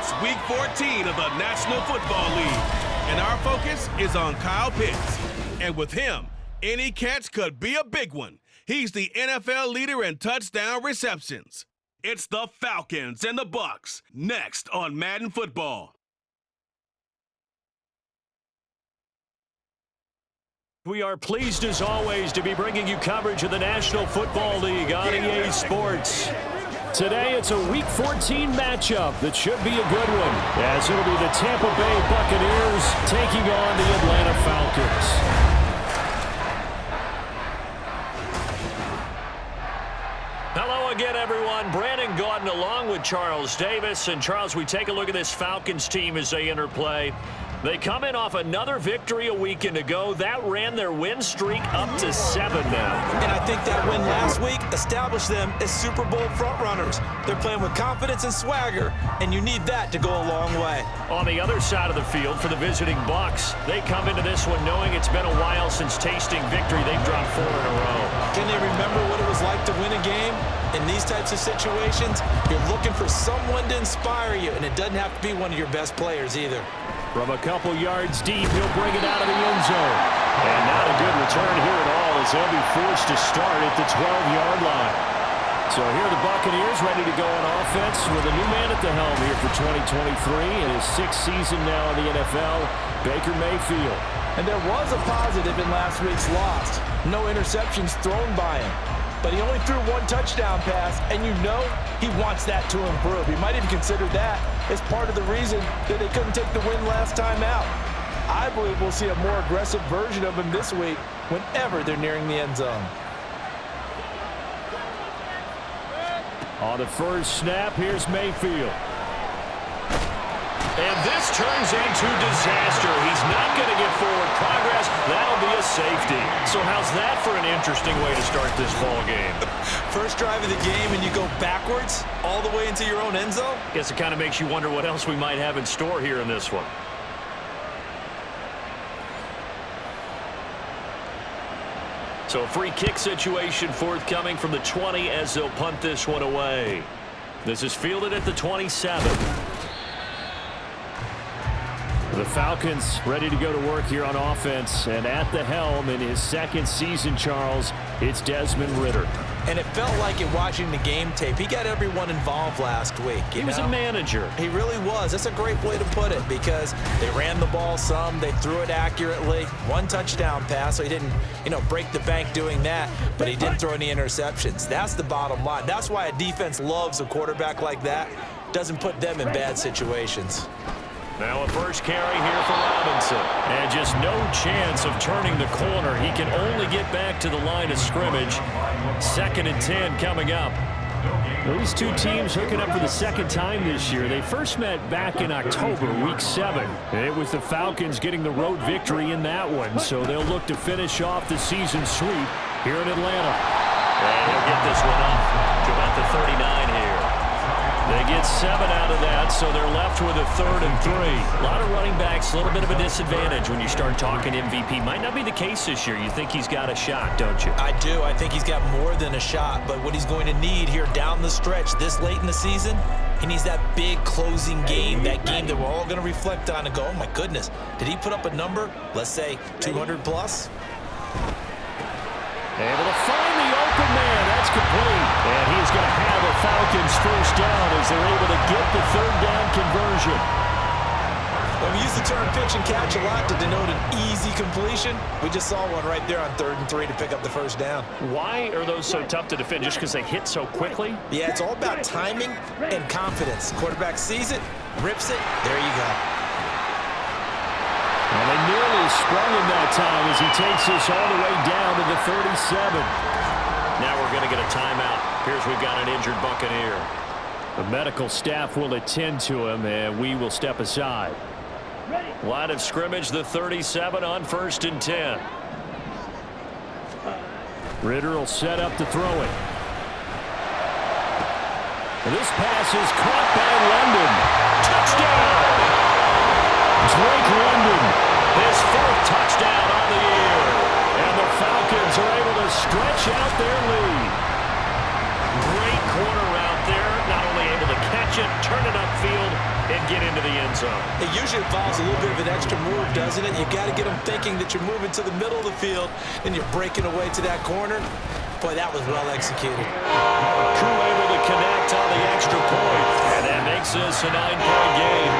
It's Week 14 of the National Football League, and our focus is on Kyle Pitts. And with him, any catch could be a big one. He's the NFL leader in touchdown receptions. It's the Falcons and the Bucs, next on Madden Football. We are pleased, as always, to be bringing you coverage of the National Football League on EA Sports. Today, it's a Week 14 matchup that should be a good one, as it'll be the Tampa Bay Buccaneers taking on the Atlanta Falcons. Hello again, everyone. Brandon Gaudin along with Charles Davis. And, Charles, we take a look at this Falcons team as they enter play. They come in off another victory a weekend ago. That ran their win streak up to 7 now. And I think that win last week established them as Super Bowl frontrunners. They're playing with confidence and swagger, and you need that to go a long way. On the other side of the field for the visiting Bucs, they come into this one knowing it's been a while since tasting victory. They've dropped 4 in a row. Can they remember what it was like to win a game? In these types of situations, you're looking for someone to inspire you, and it doesn't have to be one of your best players either. From a couple yards deep, he'll bring it out of the end zone. And not a good return here at all, as they'll be forced to start at the 12-yard line. So here are the Buccaneers ready to go on offense with a new man at the helm here for 2023 in his 6th season now in the NFL, Baker Mayfield. And there was a positive in last week's loss. No interceptions thrown by him. But he only threw 1 touchdown pass, and you know he wants that to improve. He might even consider that as part of the reason that they couldn't take the win last time out. I believe we'll see a more aggressive version of him this week whenever they're nearing the end zone. On the first snap, here's Mayfield. And this turns into disaster. He's not going to get forward progress. That'll be a safety. So how's that for an interesting way to start this ball game? First drive of the game and you go backwards all the way into your own end zone? Guess it kind of makes you wonder what else we might have in store here in this one. So a free kick situation forthcoming from the 20 as they'll punt this one away. This is fielded at the 27. The Falcons ready to go to work here on offense, and at the helm in his 2nd season, Charles, it's Desmond Ridder. And it felt like it watching the game tape. He got everyone involved last week. He was a manager. He really was. That's a great way to put it because they ran the ball some. They threw it accurately. 1 touchdown pass, so he didn't, break the bank doing that, but he didn't throw any interceptions. That's the bottom line. That's why a defense loves a quarterback like that. Doesn't put them in bad situations. Now a first carry here for Robinson. And just no chance of turning the corner. He can only get back to the line of scrimmage. 2nd and 10 coming up. Well, these two teams hooking up for the 2nd time this year. They first met back in October, Week 7. And it was the Falcons getting the road victory in that one. So they'll look to finish off the season sweep here in Atlanta. And he'll get this one up to about the 39 here. They get 7 out of that, so they're left with a 3rd and 3. A lot of running backs, a little bit of a disadvantage when you start talking MVP. Might not be the case this year. You think he's got a shot, don't you? I do. I think he's got more than a shot, but what he's going to need here down the stretch this late in the season, he needs that big closing game, that game that we're all going to reflect on and go, oh, my goodness, did he put up a number, let's say 200 plus? Able to find the open man. That's complete. And he's going to have a Falcons first down as they're able to get the 3rd down conversion. Well, we use the term pitch and catch a lot to denote an easy completion. We just saw one right there on 3rd and 3 to pick up the first down. Why are those so tough to defend? Just because they hit so quickly? Yeah, it's all about timing and confidence. Quarterback sees it, rips it, there you go. And they nearly sprung him that time as he takes this all the way down to the 37. Now we're going to get a timeout. Here's we've got an injured Buccaneer. The medical staff will attend to him, and we will step aside. Line of scrimmage, the 37 on 1st and 10. Ridder will set up to throw it. And this pass is caught by London. Touchdown! Drake London, his 4th touchdown on the year. And the Falcons are able to stretch out their lead. Great corner route there. Not only able to catch it, turn it upfield, and get end zone. It usually involves a little bit of an extra move, doesn't it? You got to get them thinking that you're moving to the middle of the field and you're breaking away to that corner. Boy, that was well executed. Crew able to connect on the extra point, and that makes this a 9-point game.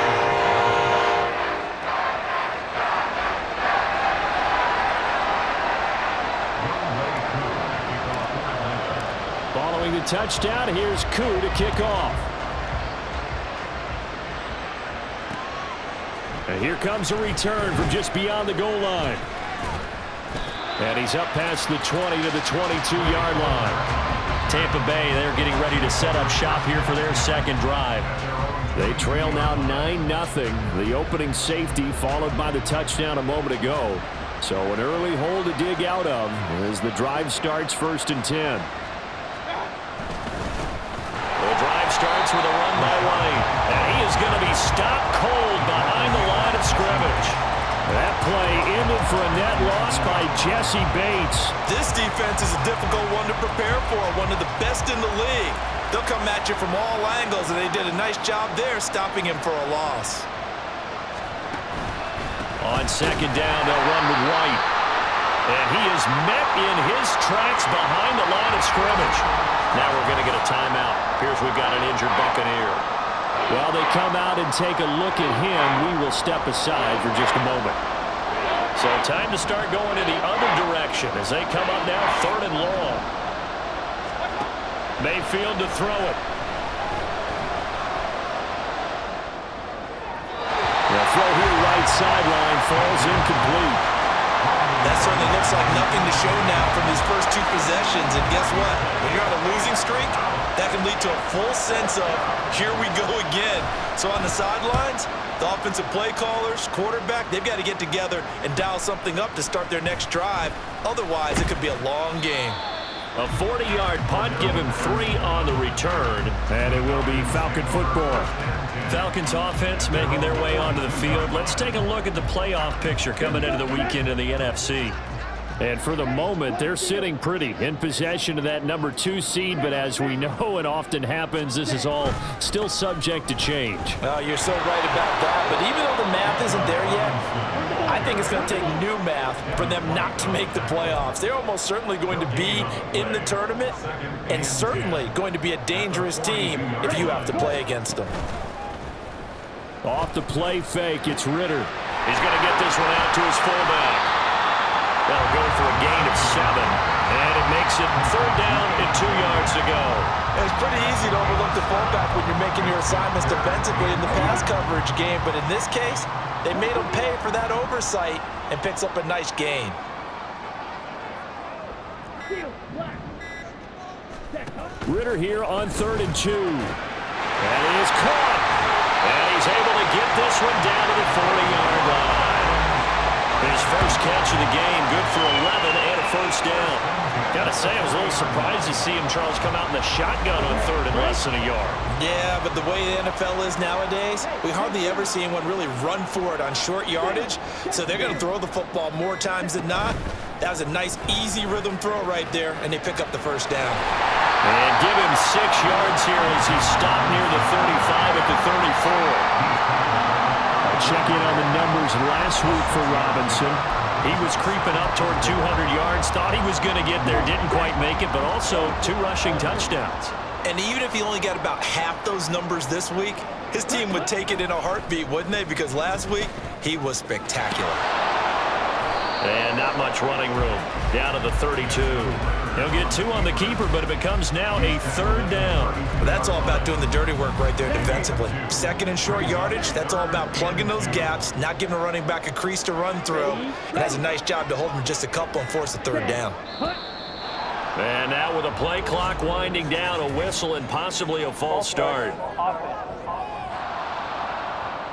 Following the touchdown, here's Koo to kick off. And here comes a return from just beyond the goal line. And he's up past the 20 to the 22-yard line. Tampa Bay, they're getting ready to set up shop here for their second drive. They trail now 9-0. The opening safety followed by the touchdown a moment ago. So an early hole to dig out of as the drive starts 1st and 10. The drive starts with a run by White. And he is going to be stopped cold behind the line of scrimmage. That play ended for a net loss by Jesse Bates. This defense is a difficult one to prepare for, one of the best in the league. They'll come at you from all angles, and they did a nice job there stopping him for a loss. On 2nd down, they'll run with White. And he is met in his tracks behind the line of scrimmage. Now we're going to get a timeout. Appears we've got an injured Buccaneer. While they come out and take a look at him, we will step aside for just a moment. So time to start going in the other direction as they come up now 3rd and long. Mayfield to throw it. The throw here right sideline falls incomplete. That certainly looks like nothing to show now from his first 2 possessions. And guess what? When you're on a losing streak, that can lead to a full sense of, here we go again. So on the sidelines, the offensive play callers, quarterback, they've got to get together and dial something up to start their next drive. Otherwise, it could be a long game. A 40-yard punt, give him 3 on the return, and it will be Falcon football. Falcons offense making their way onto the field. Let's take a look at the playoff picture coming into the weekend in the NFC. And for the moment, they're sitting pretty in possession of that number 2 seed. But as we know and often happens, this is all still subject to change. Oh, you're so right about that. But even though the math isn't there yet, I think it's going to take new math for them not to make the playoffs. They're almost certainly going to be in the tournament and certainly going to be a dangerous team if you have to play against them. Off the play fake, it's Ritter. He's going to get this one out to his fullback. That'll go for a gain of 7, and it makes it 3rd down and 2 yards to go. It's pretty easy to overlook the fullback when you're making your assignments defensively in the pass coverage game, but in this case, they made him pay for that oversight and picks up a nice gain. Ritter here on 3rd and 2. And he is caught. And he's able to get this one down to the 40-yard line. His first catch of the game, good for 11 and a 1st down. Gotta say, I was a little surprised to see him, Charles, come out in the shotgun on 3rd and less than a yard. Yeah, but the way the NFL is nowadays, we hardly ever see anyone really run for it on short yardage. So they're going to throw the football more times than not. That was a nice, easy rhythm throw right there, and they pick up the 1st down. And give him 6 yards here as he stopped near the 35 at the 34. Check in on the numbers last week for Robinson. He was creeping up toward 200 yards, thought he was going to get there, didn't quite make it, but also 2 rushing touchdowns. And even if he only got about half those numbers this week, his team would take it in a heartbeat, wouldn't they? Because last week, he was spectacular. And not much running room. Down to the 32. He'll get 2 on the keeper, but it becomes now a 3rd down. Well, that's all about doing the dirty work right there defensively. 2nd and short yardage, that's all about plugging those gaps, not giving a running back a crease to run through. It has a nice job to hold him just a couple and force a 3rd down. And now with a play clock winding down, a whistle and possibly a false start.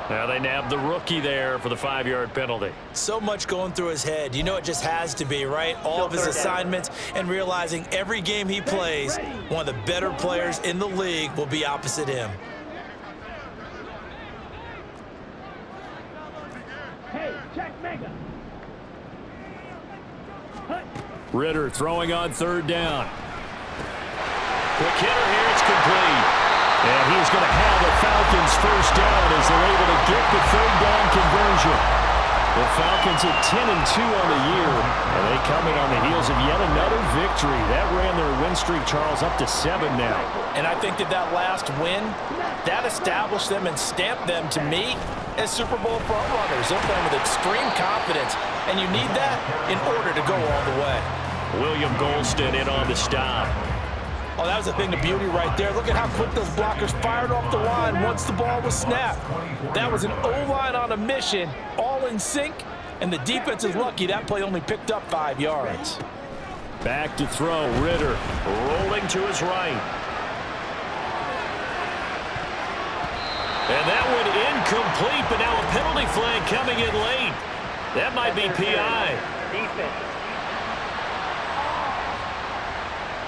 Now they nab the rookie there for the 5-yard penalty. So much going through his head. You know it just has to be, right? All of his assignments and realizing every game he plays, one of the better players in the league will be opposite him. Hey, check Mega. Ritter throwing on 3rd down. Quick hitter here, it's complete. And he's going to have a Falcons first down as they're able to get the third down conversion. The Falcons at 10-2 on the year, and they come in on the heels of yet another victory. That ran their win streak, Charles, up to 7 now. And I think that last win, that established them and stamped them, to me, as Super Bowl frontrunners. They're playing with extreme confidence, and you need that in order to go all the way. William Golston in on the stop. Oh, that was a thing of beauty right there. Look at how quick those blockers fired off the line once the ball was snapped. That was an O-line on a mission, all in sync, and the defense is lucky that play only picked up 5 yards. Back to throw, Ritter rolling to his right. And that one incomplete, but now a penalty flag coming in late. That might be PI. Defense.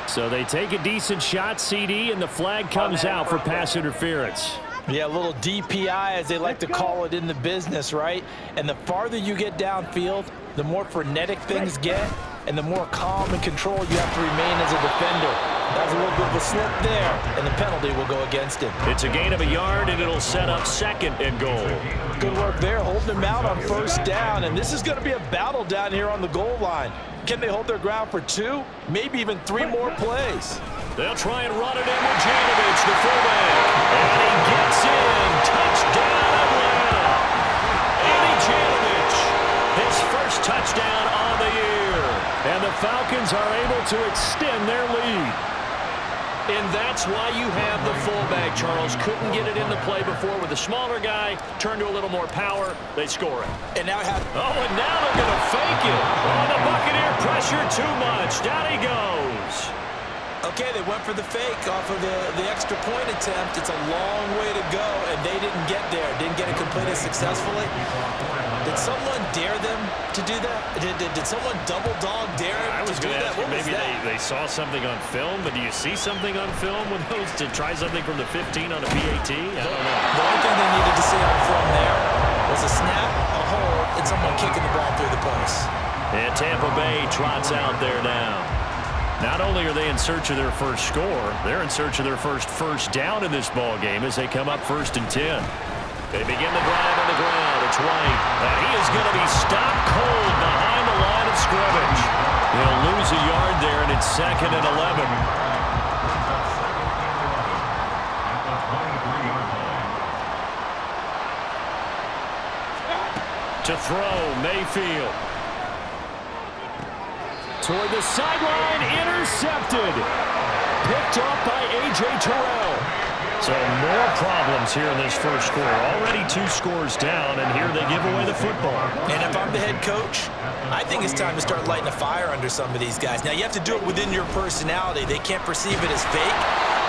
So they take a decent shot, CD, and the flag comes out for pass interference. Yeah, a little DPI, as they like to call it in the business, right? And the farther you get downfield, the more frenetic things get, and the more calm and control you have to remain as a defender. That was a little bit of a slip there, and the penalty will go against him. It's a gain of a yard, and it'll set up 2nd and goal. Good work there, holding him out on first down, and this is going to be a battle down here on the goal line. Can they hold their ground for 2, maybe even 3 more plays? They'll try and run it in with Janovich, the fullback. And he gets in. Touchdown, Atlanta. Andy Janovich, his first touchdown on the year. And the Falcons are able to extend their lead. And that's why you have the fullback, Charles. Couldn't get it in the play before with the smaller guy. Turned to a little more power. They score it. And now and now they're going to fake it. Oh, the Buccaneer pressure too much. Down he goes. Okay, they went for the fake off of the extra point attempt. It's a long way to go, and they didn't get there. Didn't get it completed successfully. Did someone dare them to do that? Did someone double dog dare I was to do going to that? ask you, maybe they saw something on film, but do you see something on film with those to try something from the 15 on a PAT? I don't know. The only thing they needed to see on film there was a snap, a hold, and someone kicking the ball through the post. And Tampa Bay trots out there now. Not only are they in search of their first score, they're in search of their first down in this ball game as they come up 1st and 10. They begin the drive on the ground. It's White. And he is going to be stopped cold behind the line of scrimmage. He'll lose a yard there, and it's 2nd and 11. To throw, Mayfield. Toward the sideline, intercepted. Picked off by A.J. Terrell. So more problems here in this first quarter. Already 2 scores down, and here they give away the football. And if I'm the head coach, I think it's time to start lighting a fire under some of these guys. Now, you have to do it within your personality. They can't perceive it as fake.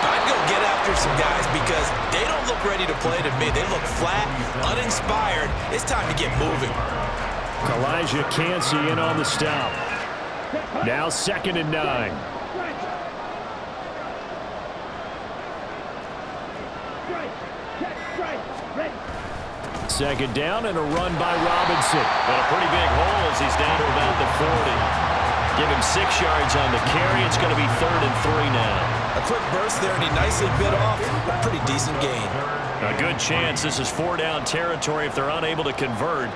But I'd go get after some guys because they don't look ready to play to me. They look flat, uninspired. It's time to get moving. Elijah Cansey in on the stop. Now 2nd and 9. Second down and a run by Robinson. But a pretty big hole as he's down to about the 40. Give him 6 yards on the carry. It's going to be 3rd and 3 now. A quick burst there, and he nicely bit off a pretty decent gain. A good chance this is 4-down territory if they're unable to convert.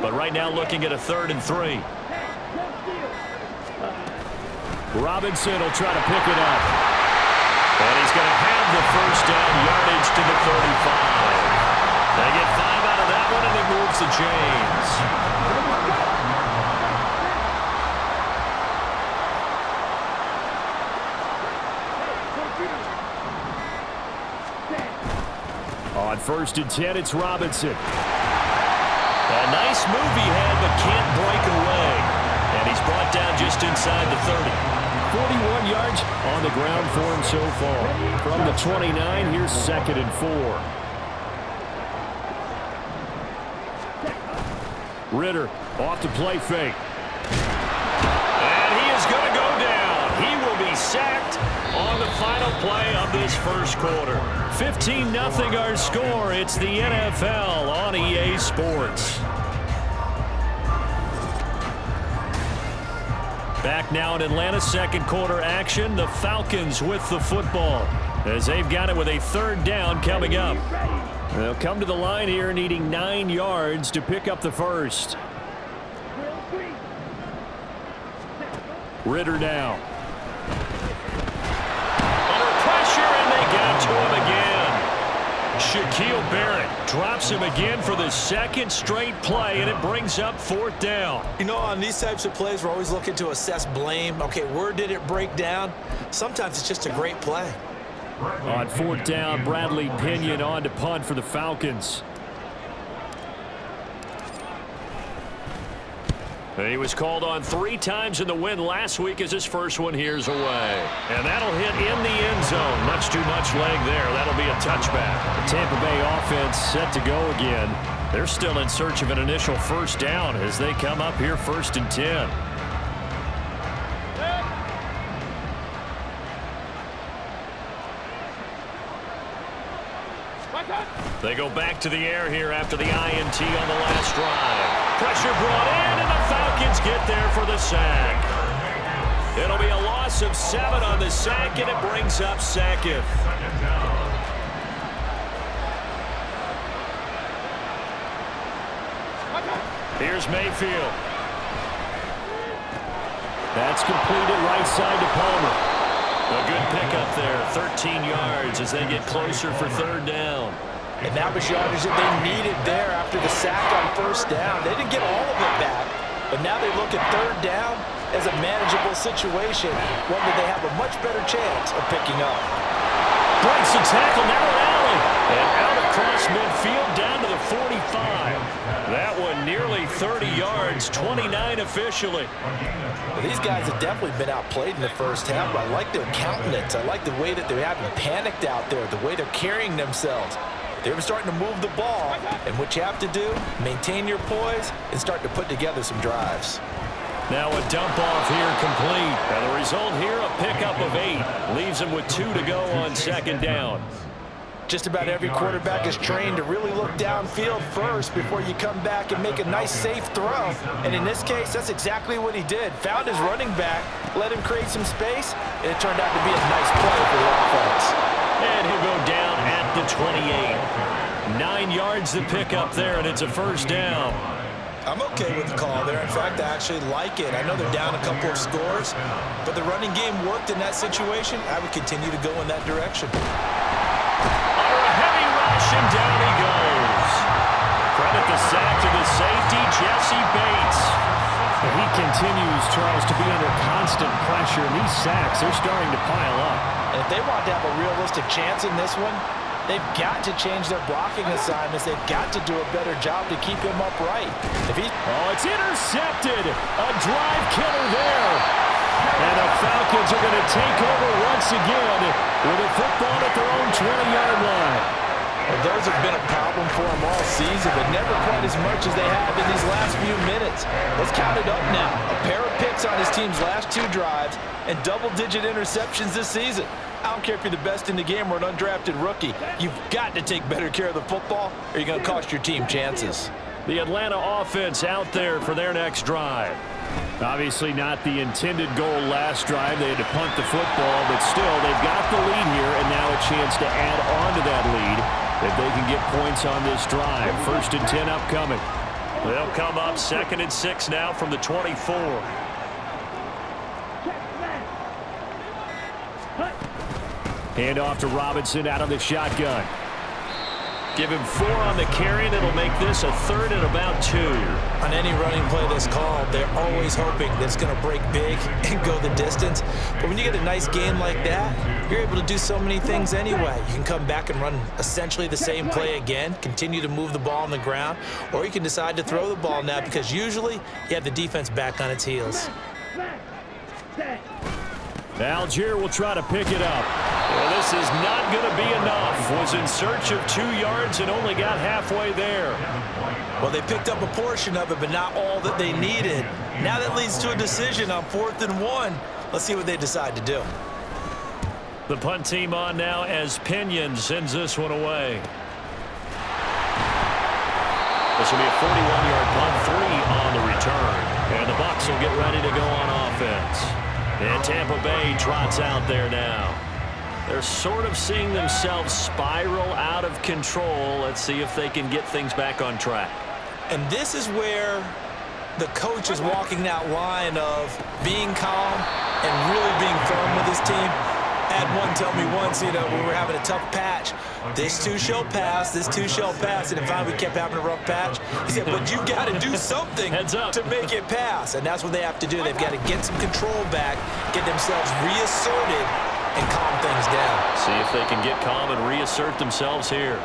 But right now looking at a 3rd and 3. Robinson will try to pick it up. And he's going to have the first down, yardage to the 35. They get 5 out of that one, and it moves the chains. On 1st and 10, it's Robinson. A nice move he had, but can't break away. And he's brought down just inside the 30. 41 yards on the ground for him so far. From the 29, here's 2nd and 4. Ritter off the play fake. And he is going to go down. He will be sacked on the final play of this first quarter. 15-0 our score. It's the NFL on EA Sports. Back now in Atlanta, second quarter action. The Falcons with the football. as they've got it with a 3rd down coming up. They'll come to the line here needing 9 yards to pick up the first. Ritter now. Under pressure, and they get to him again. Shaquille Barrett drops him again for the 2nd straight play, and it brings up 4th down. You know, on these types of plays, we're always looking to assess blame. Okay, where did it break down? Sometimes it's just a great play. On 4th down, Bradley Pinion on to punt for the Falcons. He was called on 3 times in the win last week as his first one here's away. And that'll hit in the end zone. Much too much leg there. That'll be a touchback. The Tampa Bay offense set to go again. They're still in search of an initial 1st down as they come up here 1st and 10. They go back to the air here after the INT on the last drive. Pressure brought in, and the Falcons get there for the sack. It'll be a loss of 7 on the sack, and it brings up 2nd. Here's Mayfield. That's completed right side to Palmer. A good pickup there, 13 yards as they get closer for 3rd down. And that was yardage that they needed there after the sack on 1st down. They didn't get all of it back, but now they look at 3rd down as a manageable situation, one that they have a much better chance of picking up. Breaks the tackle, now an alley. And out across midfield down to the 45. That one nearly 30 yards, 29 officially. Well, these guys have definitely been outplayed in the 1st half, but I like their countenance. I like the way that they haven't panicked out there, the way they're carrying themselves. They were starting to move the ball, and what you have to do, maintain your poise and start to put together some drives. Now a dump off here complete. And the result here, a pickup of 8. Leaves them with 2 to go on 2nd down. Just about every quarterback is trained to really look downfield first before you come back and make a nice, safe throw. And in this case, that's exactly what he did. Found his running back, let him create some space, and it turned out to be a nice play for the offense. And he'll go down at the 28. 9 yards to pick up there, and it's a 1st down. I'm okay with the call there. In fact, I actually like it. I know they're down a couple of scores, but the running game worked in that situation. I would continue to go in that direction. Under a heavy rush, and down he goes. Credit the sack to the safety, Jesse Bates. And he continues, Charles, to be under constant pressure, and these sacks, they're starting to pile up. And if they want to have a realistic chance in this one, they've got to change their blocking assignments. They've got to do a better job to keep him upright. Oh, it's intercepted. A drive killer there. And the Falcons are going to take over once again with a football at their own 20-yard line. Well, those have been a problem for them all season, but never quite as much as they have in these last few minutes. Let's count it up now. A pair of picks on his team's last 2 drives and double-digit interceptions this season. I don't care if you're the best in the game or an undrafted rookie. You've got to take better care of the football or you're going to cost your team chances. The Atlanta offense out there for their next drive. Obviously not the intended goal last drive. They had to punt the football, but still, they've got the lead here, and now a chance to add on to that lead if they can get points on this drive. 1st and 10 upcoming. They'll come up 2nd and 6 now from the 24. Hand off to Robinson out of the shotgun. Give him 4 on the carry, and it'll make this a 3rd and about 2. On any running play that's called, they're always hoping that it's going to break big and go the distance. But when you get a nice game like that, you're able to do so many things anyway. You can come back and run essentially the same play again, continue to move the ball on the ground, or you can decide to throw the ball now because usually you have the defense back on its heels. Algier will try to pick it up. Well, this is not going to be enough. Was in search of 2 yards and only got halfway there. Well, they picked up a portion of it, but not all that they needed. Now that leads to a decision on 4th and 1. Let's see what they decide to do. The punt team on now as Pinion sends this one away. This will be a 41-yard punt, 3 on the return. And the Bucs will get ready to go on offense. And Tampa Bay trots out there now. They're sort of seeing themselves spiral out of control. Let's see if they can get things back on track. And this is where the coach is walking that line of being calm and really being firm with his team. I had one tell me once, we were having a tough patch. This too shall pass, this too shall pass. And finally we kept having a rough patch. He said, but you got to do something to make it pass. And that's what they have to do. They've got to get some control back, get themselves reasserted, and calm things down. See if they can get calm and reassert themselves here.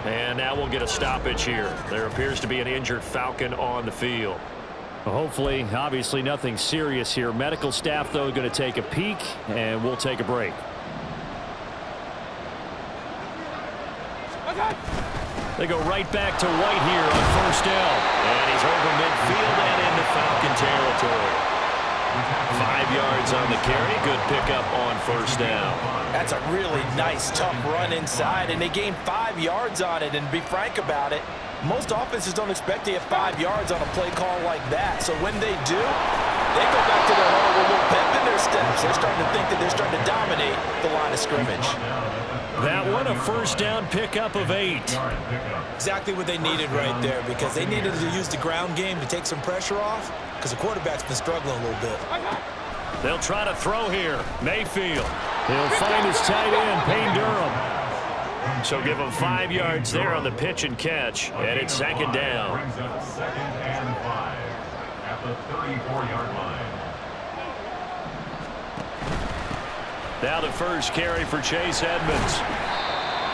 And now we'll get a stoppage here. There appears to be an injured Falcon on the field. Well, hopefully, obviously nothing serious here. Medical staff, though, going to take a peek, and we'll take a break. They go right back to White here on first down. And he's over midfield and into Falcon territory. 5 yards on the carry. Good pickup on first down. That's a really nice, tough run inside, and they gained 5 yards on it. And to be frank about it, most offenses don't expect to get 5 yards on a play call like that. So when they do, they go back to their huddle with a little pep in their steps. They're starting to think that they're starting to dominate the line of scrimmage. That one, a first down pickup of 8. Exactly what they needed right there, because they needed to use the ground game to take some pressure off, because the quarterback's been struggling a little bit. They'll try to throw here. Mayfield. He'll find his tight end, Payne Durham. So give him 5 yards there on the pitch and catch, and it's second down. Second and 5 at the 34-yard line. Now the first carry for Chase Edmonds.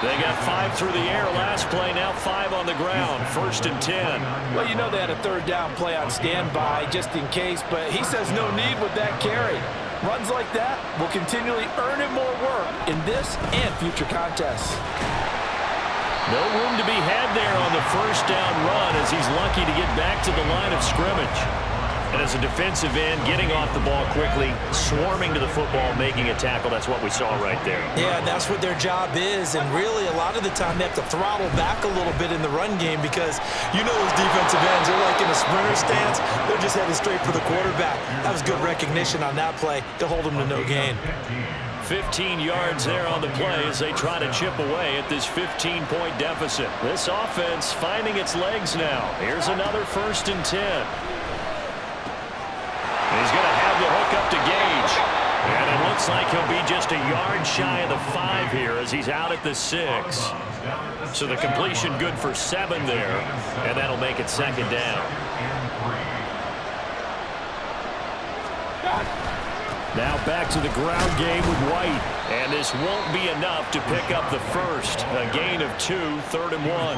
They got 5 through the air last play, now 5 on the ground. First and 10. Well, they had a third down play on standby just in case, but he says no need with that carry. Runs like that will continually earn him more work in this and future contests. No room to be had there on the first down run as he's lucky to get back to the line of scrimmage. And as a defensive end, getting off the ball quickly, swarming to the football, making a tackle, that's what we saw right there. Yeah, that's what their job is, and really a lot of the time they have to throttle back a little bit in the run game because those defensive ends, they're like in a sprinter stance, they're just headed straight for the quarterback. That was good recognition on that play to hold them to no gain. 15 yards there on the play as they try to chip away at this 15-point deficit. This offense finding its legs now. Here's another first and 10. He's going to have the hook up to Gage. And it looks like he'll be just a yard shy of the 5 here as he's out at the 6. So the completion good for 7 there. And that'll make it second down. Now back to the ground game with White. And this won't be enough to pick up the first. A gain of 2, 3rd and 1.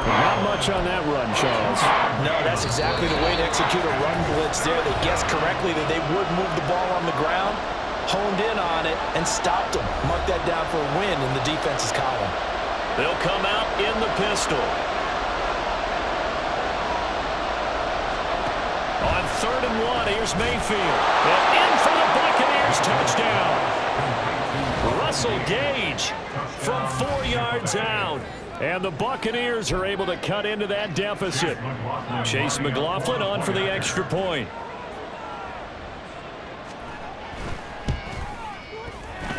Not much on that run, Charles. No, that's exactly the way to execute a run blitz there. They guessed correctly that they would move the ball on the ground, honed in on it, and stopped them. Marked that down for a win in the defense's column. They'll come out in the pistol. On 3rd and 1, here's Mayfield. And in for the Buccaneers, touchdown. Russell Gage from 4 yards out. And the Buccaneers are able to cut into that deficit. Chase McLaughlin on for the extra point.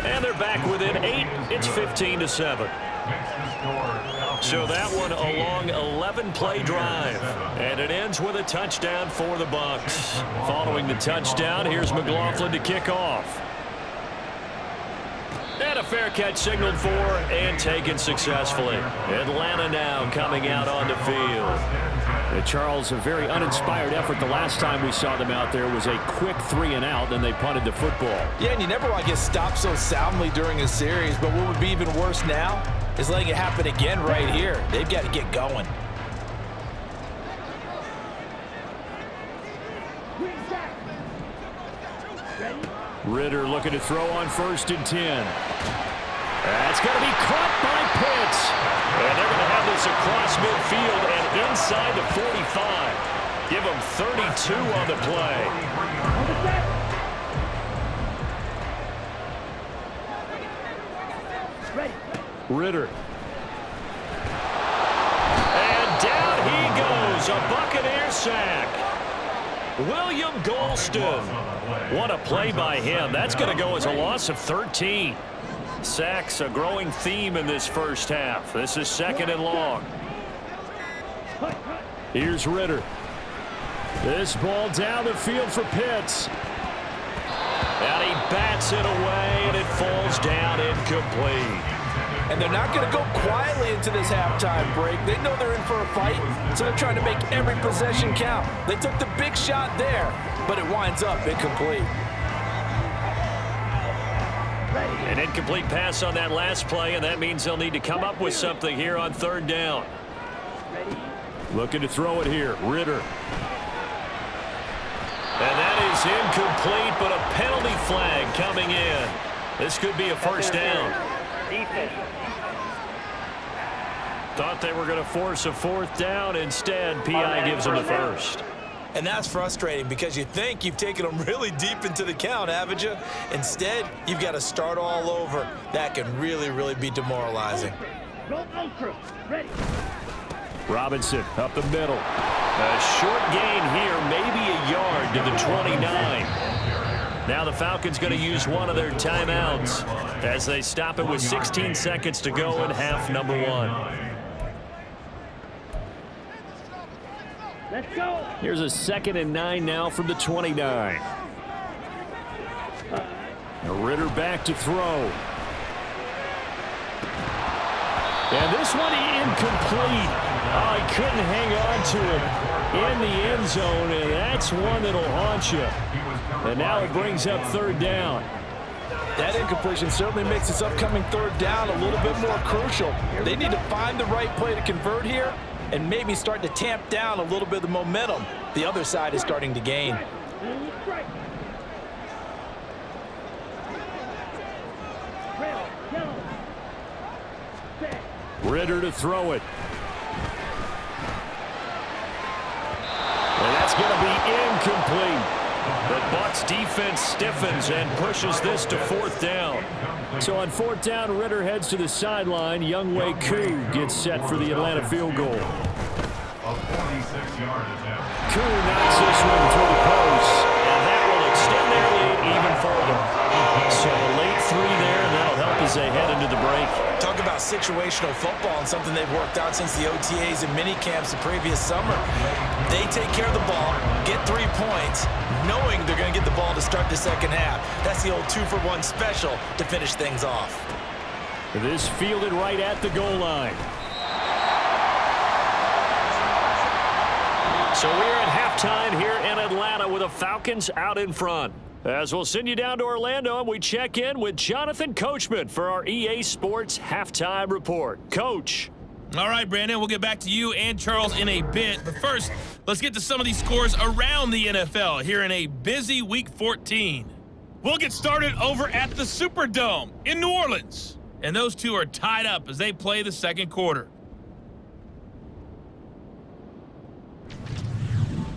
And they're back within 8. It's 15-7. So that one a long 11-play drive. And it ends with a touchdown for the Bucs. Following the touchdown, here's McLaughlin to kick off. And a fair catch signaled for and taken successfully. Atlanta now coming out on the field. Charles, a very uninspired effort. The last time we saw them out there was a quick 3 and out, then they punted the football. Yeah, and you never want to get stopped so soundly during a series, but what would be even worse now is letting it happen again right here. They've got to get going. Ritter looking to throw on 1st and 10. That's going to be caught by Pitts. And they're going to have this across midfield and inside the 45. Give them 32 on the play. Ritter. And down he goes. A Buccaneer sack. William Golston What a play by him. That's going to go as a loss of 13. Sacks, a growing theme in this first half. This is 2nd and long. Here's Ritter. This ball down the field for Pitts. And he bats it away, and it falls down incomplete. And they're not going to go quietly into this halftime break. They know they're in for a fight, so they're trying to make every possession count. They took the big shot there, but it winds up incomplete. An incomplete pass on that last play, and that means they'll need to come up with something here on 3rd down. Looking to throw it here. Ritter. And that is incomplete, but a penalty flag coming in. This could be a 1st down. Thought they were going to force a 4th down. Instead, PI gives them the 1st. And that's frustrating because you think you've taken them really deep into the count, haven't you? Instead, you've got to start all over. That can really, really be demoralizing. Robinson up the middle. A short gain here, maybe a yard to the 29. Now the Falcons going to use one of their timeouts as they stop it with 16 seconds to go in half number 1. Let's go. Here's a 2nd and 9 now from the 29. Ritter back to throw. And this one incomplete. Oh, he couldn't hang on to it in the end zone, and that's one that'll haunt you. And now it brings up 3rd down. That incompletion certainly makes this upcoming 3rd down a little bit more crucial. They need to find the right play to convert here and maybe start to tamp down a little bit of the momentum the other side is starting to gain. Ritter to throw it. And that's going to be incomplete. The Bucs defense stiffens and pushes this to 4th down. So on 4th down, Ritter heads to the sideline. Youngwei Koo gets set for the Atlanta field goal. A 46-yard attempt. Koo knocks this one through the post. And that will extend their lead even further. So a late 3 there, and that'll help as they head into the break. Talk about situational football and something they've worked out since the OTAs and mini camps the previous summer. They take care of the ball, get 3 points, knowing they're going to get the ball to start the second half. That's the old 2-for-1 special to finish things off. This fielded right at the goal line. So we're at halftime here in Atlanta with the Falcons out in front. As we'll send you down to Orlando, and we check in with Jonathan Coachman for our EA Sports Halftime Report. Coach. All right, Brandon, we'll get back to you and Charles in a bit. But first, let's get to some of these scores around the NFL here in a busy Week 14. We'll get started over at the Superdome in New Orleans. And those two are tied up as they play the 2nd quarter.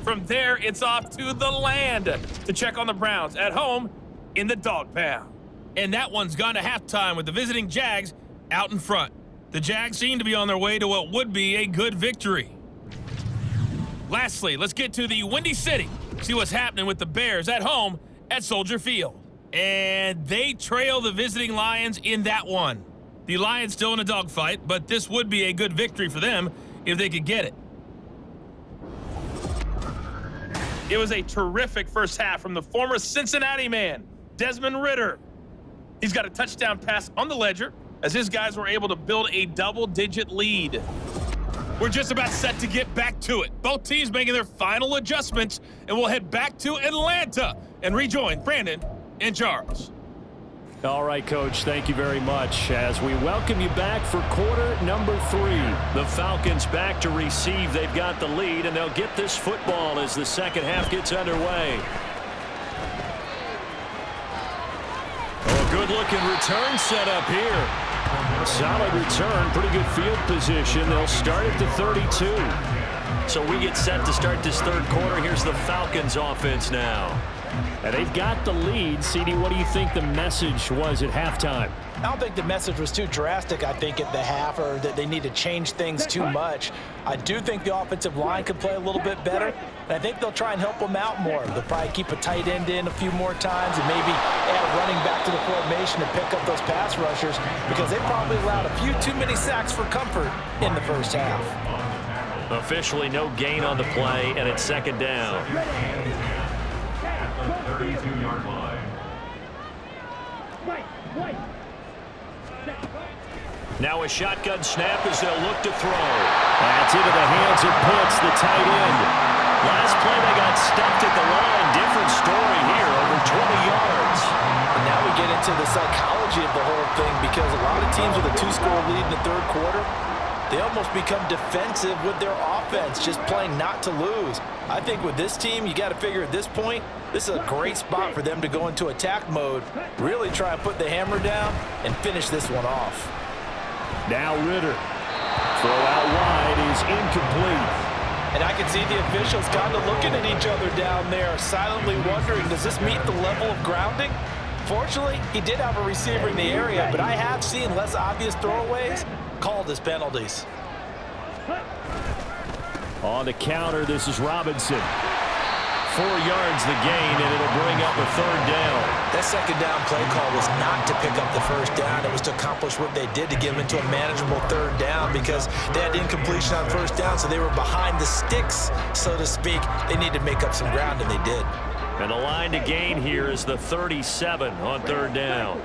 From there, it's off to the land to check on the Browns at home in the Dog Pound. And that one's gone to halftime with the visiting Jags out in front. The Jags seem to be on their way to what would be a good victory. Lastly, let's get to the Windy City. See what's happening with the Bears at home at Soldier Field. And they trail the visiting Lions in that one. The Lions still in a dogfight, but this would be a good victory for them if they could get it. It was a terrific first half from the former Cincinnati man, Desmond Ritter. He's got a touchdown pass on the ledger as his guys were able to build a double-digit lead. We're just about set to get back to it. Both teams making their final adjustments, and we'll head back to Atlanta and rejoin Brandon and Charles. All right, Coach, thank you very much. As we welcome you back for quarter number 3. The Falcons back to receive. They've got the lead, and they'll get this football as the second half gets underway. Oh, good-looking return set up here. Solid return, pretty good field position. They'll start at the 32. So we get set to start this third quarter. Here's the Falcons offense now. And they've got the lead. CD, what do you think the message was at halftime? I don't think the message was too drastic, I think, at the half, or that they need to change things too much. I do think the offensive line could play a little bit better, and I think they'll try and help them out more. They'll probably keep a tight end in a few more times and maybe add running back to the formation to pick up those pass rushers, because they probably allowed a few too many sacks for comfort in the first half. Officially no gain on the play, and it's second down. 32-yard line. Now a shotgun snap as they'll look to throw. That's into the hands of Pitts, the tight end. Last play they got stuffed at the line. Different story here, over 20 yards. And now we get into the psychology of the whole thing, because a lot of teams with a 2-score lead in the third quarter, they almost become defensive with their offense, just playing not to lose. I think with this team, you got to figure at this point, this is a great spot for them to go into attack mode, really try and put the hammer down and finish this one off. Now Ritter. Throw out wide is incomplete. And I can see the officials kind of looking at each other down there, silently wondering, does this meet the level of grounding? Fortunately, he did have a receiver in the area, but I have seen less obvious throwaways called as penalties. On the counter, this is Robinson. 4 yards the gain, and it'll bring up a third down. That second down play call was not to pick up the first down. It was to accomplish what they did, to get them into a manageable third down, because they had incompletion on first down, so they were behind the sticks, so to speak. They needed to make up some ground, and they did. And the line to gain here is the 37 on third down.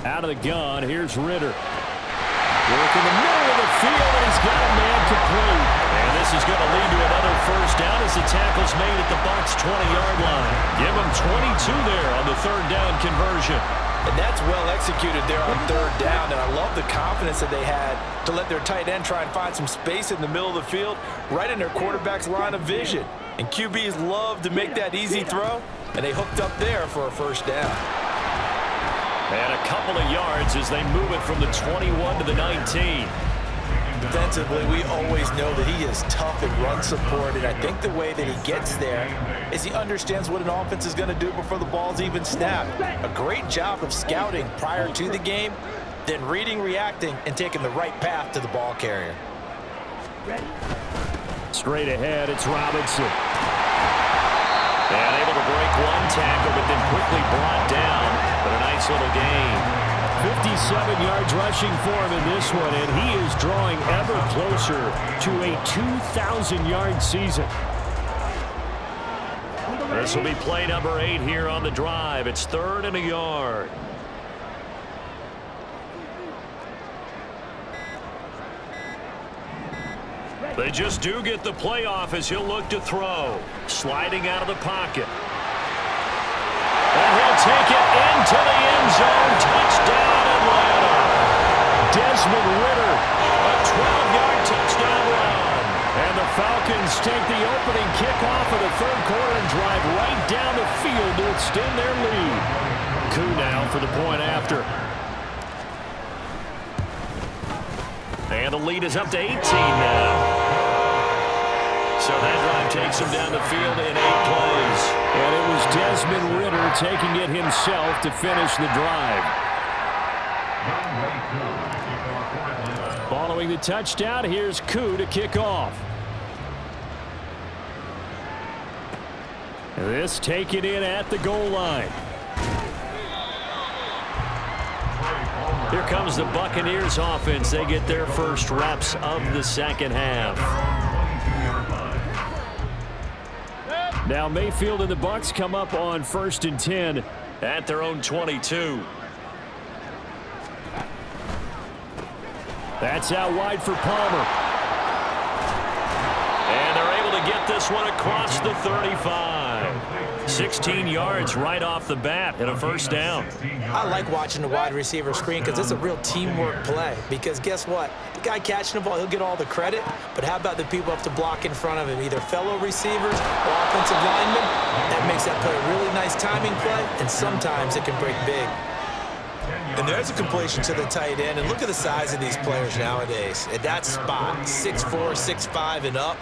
Out of the gun, here's Ritter. Work in the middle of the field, and he's got a man complete. And this is going to lead to another first down as the tackle's made at the Bucs' 20-yard line. Give them 22 there on the third down conversion. And that's well executed there on third down, and I love the confidence that they had to let their tight end try and find some space in the middle of the field, right in their quarterback's line of vision. And QBs love to make that easy throw, and they hooked up there for a first down. And a couple of yards as they move it from the 21 to the 19. Defensively, we always know that he is tough in run support, and I think the way that he gets there is he understands what an offense is going to do before the ball's even snapped. A great job of scouting prior to the game, then reading, reacting, and taking the right path to the ball carrier. Straight ahead, it's Robinson. And able to break one tackle, but then quickly brought down. But a nice little gain. 57 yards rushing for him in this one, and he is drawing ever closer to a 2,000-yard season. This will be play number 8 here on the drive. It's 3rd and a yard. They just do get the playoff as he'll look to throw. Sliding out of the pocket. And he'll take it into the end zone. Touchdown, Atlanta. Desmond Ritter. A 12-yard touchdown run. And the Falcons take the opening kickoff of the third quarter and drive right down the field to extend their lead. Koo now for the point after. And the lead is up to 18 now. So that drive takes him down the field in 8 plays. And it was Desmond Ritter taking it himself to finish the drive. Following the touchdown, here's Koo to kick off. This taken in at the goal line. Here comes the Buccaneers offense. They get their first reps of the second half. Now Mayfield and the Bucs come up on 1st and 10 at their own 22. That's out wide for Palmer. And they're able to get this one across the 35. 16 yards right off the bat and a first down. I like watching the wide receiver screen because it's a real teamwork play. Because guess what? The guy catching the ball, he'll get all the credit. But how about the people up to block in front of him, either fellow receivers or offensive linemen? That makes that play a really nice timing play, and sometimes it can break big. And there's a completion to the tight end. And look at the size of these players nowadays. At that spot, 6'4", 6'5", and up.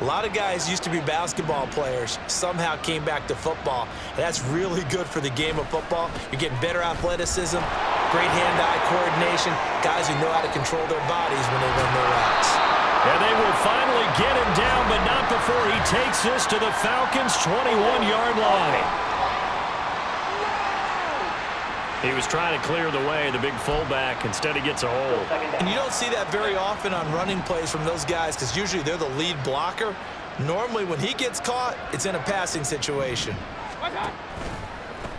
A lot of guys used to be basketball players, somehow came back to football. And that's really good for the game of football. You're getting better athleticism, great hand-eye coordination, guys who know how to control their bodies when they run their routes. And they will finally get him down, but not before he takes this to the Falcons' 21-yard line. He was trying to clear the way, the big fullback. Instead, he gets a hold. And you don't see that very often on running plays from those guys because usually they're the lead blocker. Normally, when he gets caught, it's in a passing situation.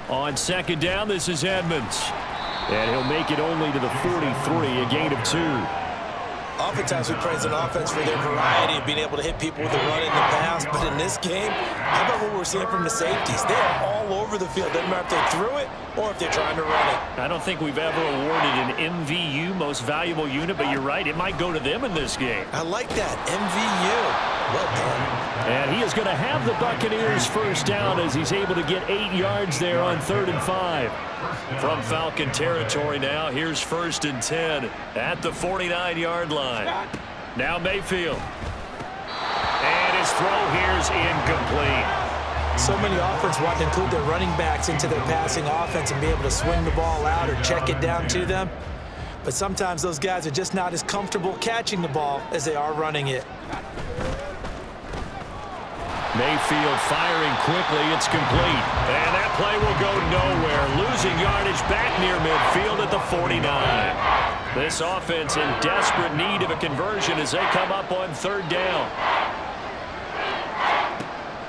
On second down, this is Edmonds. And he'll make it only to the 43, a gain of 2. Oftentimes we praise an offense for their variety of being able to hit people with the run and the pass, but in this game, how about what we're seeing from the safeties? They are all over the field. Doesn't matter if they threw it or if they're trying to run it. I don't think we've ever awarded an MVU, most valuable unit, but you're right, it might go to them in this game. I like that, MVU. Well done. And he is going to have the Buccaneers first down as he's able to get 8 yards there on 3rd and 5. From Falcon territory now, here's 1st and 10 at the 49-yard line. Now Mayfield. And his throw here's incomplete. So many offenses want to include their running backs into their passing offense and be able to swing the ball out or check it down to them. But sometimes those guys are just not as comfortable catching the ball as they are running it. Mayfield firing quickly. It's complete. And that play will go nowhere. Losing yardage back near midfield at the 49. This offense in desperate need of a conversion as they come up on 3rd down.